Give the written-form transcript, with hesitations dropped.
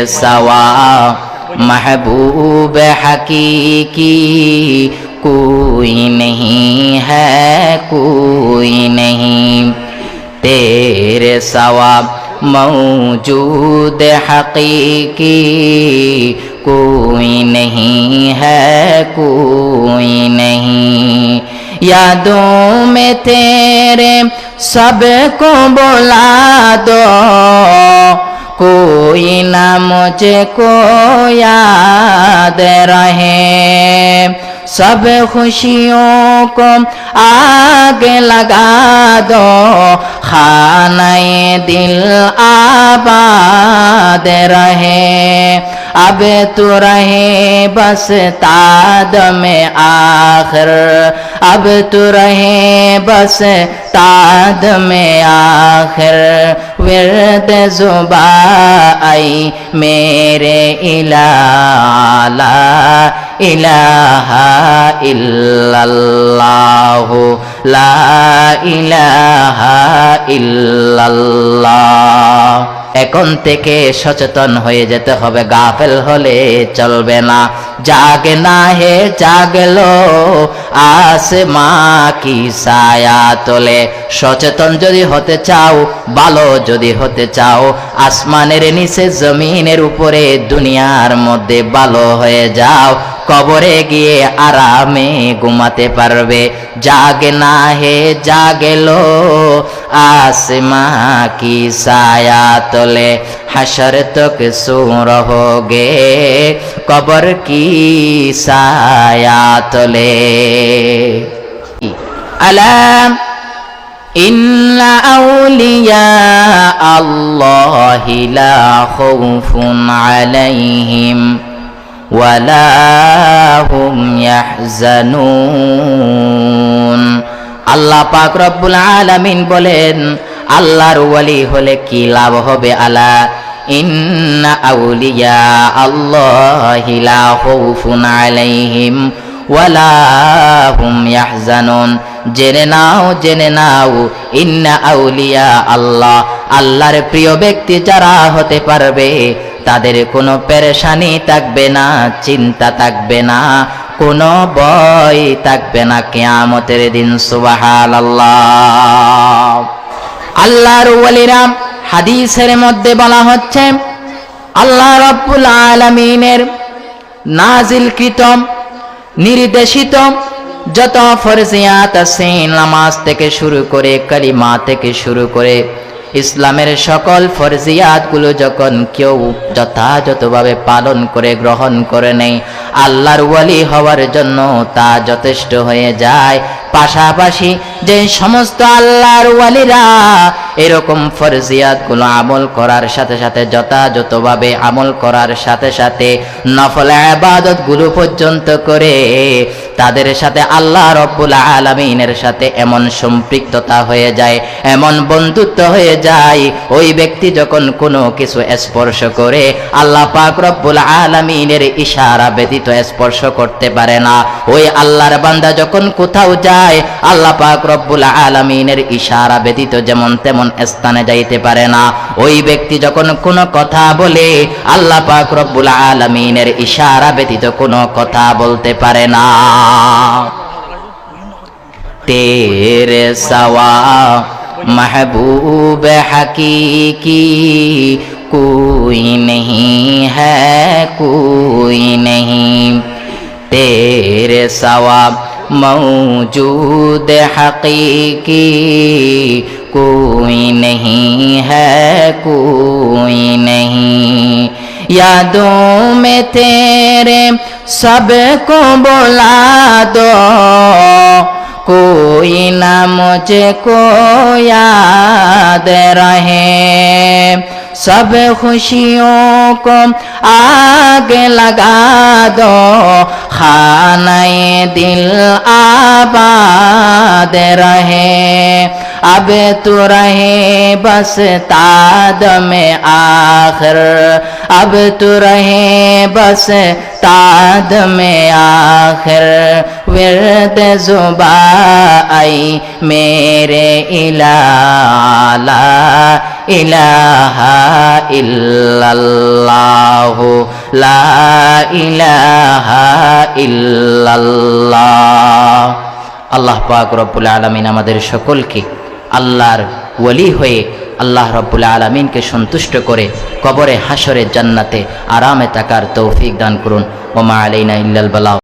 सवा महबूब हकीकी कोई नहीं है, कोई नहीं। तेरे सवा मौजूद हकीकी कोई नहीं है, कोई नहीं। यादों में तेरे सबको बुला दो, कोई ना मुझको याद रहे। सब खुशियों को आगे लगा दो, खाने दिल आबाद रहे। अब तू रहे बस ताद में आखिर, अब तू रहे बस ताद में आखिर। विर्द जुबा आई मेरे इलाहा, ला इलाहा इल्लल्लाहु, ला इलाहा इल्लल्लाह। এখন থেকে সচেতন হয়ে যেতে হবে, গাফেল হলে চলবে না। জাগে না হে জাগলো আসমা কি ছায়া তোলে। সচেতন যদি হতে চাও, ভালো যদি হতে চাও, আসমানের নিচে জমিনের উপরে দুনিয়ার মধ্যে ভালো হয়ে যাও, কবরে গিয়ে আরামে ঘুমাতে পারবে। জাগে না হে জাগলো आसमा की साया तले, हशर तक सो रहोगे कब्र की साया तले। अला इन्ना औलिया अल्लाहि ला खौफुन अलैहिम वला हुम यहज़नून। আল্লাহ পাক রব্বুল আলামিন বলেন, আল্লাহর ওয়ালি হলে কি লাভ হবে। আলা ইন্না আউলিয়া আল্লাহি লা খাউফুন আলাইহিম ওয়ালা হুম ইয়াহজানুন। জেনে নাও, জেনে নাও, ইন্না আউলিয়া আল্লাহ, আল্লাহর প্রিয় ব্যক্তি যারা হতে পারবে তাদের কোনো পেরেশানি থাকবে না, চিন্তা থাকবে না, কোনো ভয় থাকবে না কিয়ামতের দিন। সুবহানাল্লাহ। আল্লাহর ওয়ালিরা, হাদিসের মধ্যে বলা হচ্ছে আল্লাহ রাব্বুল আলামিনের নাজিলকৃত নির্দেশিত যত ফরজিয়াত আছে, নামাজ থেকে শুরু করে, কালিমা থেকে শুরু করে, ইসলামের সকল ফরজিয়াতগুলো যখন কেউ যথাযথভাবে পালন করে গ্রহণ করে নেয়, আল্লাহর ওয়ালি হওয়ার জন্য তা যথেষ্ট হয়ে যায়। পাশাপাশি যে সমস্ত আল্লাহর ওয়ালিরা এরকম ফরজিয়াতগুলো আমল করার সাথে সাথে, যথাযথভাবে আমল করার সাথে সাথে নফল ইবাদতগুলো পর্যন্ত করে, তাদের সাথে আল্লাহ রাব্বুল আলামিনের সাথে এমন সম্পৃক্ততা হয়ে যায়, এমন বন্ধুত্ব হয়ে যায়, ওই ব্যক্তি যখন কোনো কিছু স্পর্শ করে আল্লাহ পাক রব্বুল আলামিনের ইশারা ব্যতীত স্পর্শ করতে পারে না। ওই আল্লাহর বান্দা যখন কোথাও যায়, আল্লাহ পাক রব্বুল আলামিনের ইশারা ব্যতীত যেমন তেমন স্থানে যাইতে পারে না। ওই ব্যক্তি যখন কোনো কথা বলে, আল্লাহ পাক রব্বুল আলামিনের ইশারা ব্যতীত কোনো কথা বলতে পারে না। तेरे सवा महबूब हकीकी कोई नहीं है, कोई नहीं। तेरे सवा मौजूद हकीकी कोई नहीं है, कोई नहीं। यादों में तेरे सबको बुला दो, कोई ना मुझको याद रहे। सब खुशियों को आगे लगा दो, खाने दिल आबाद रहे। अब तू रहे बस ताद में आखिर, अब तू रहे बस ताद में आखिर। विर्द जुबा आई मेरे इलाहा, ला ইলাহা ইল্লাল্লাহু লা ইলাহা ইল্লাল্লাহ। আল্লাহ পাক রব্বুল আলামিন আমাদের সকলকে আল্লাহর ওলি হয়ে আল্লাহ রব্বুল আলামিনকে সন্তুষ্ট করে কবরে হাসরে জান্নাতে আরামে থাকার তৌফিক দান করুন। ওয়া মা আলাইনা ইল্লাল বালাগ।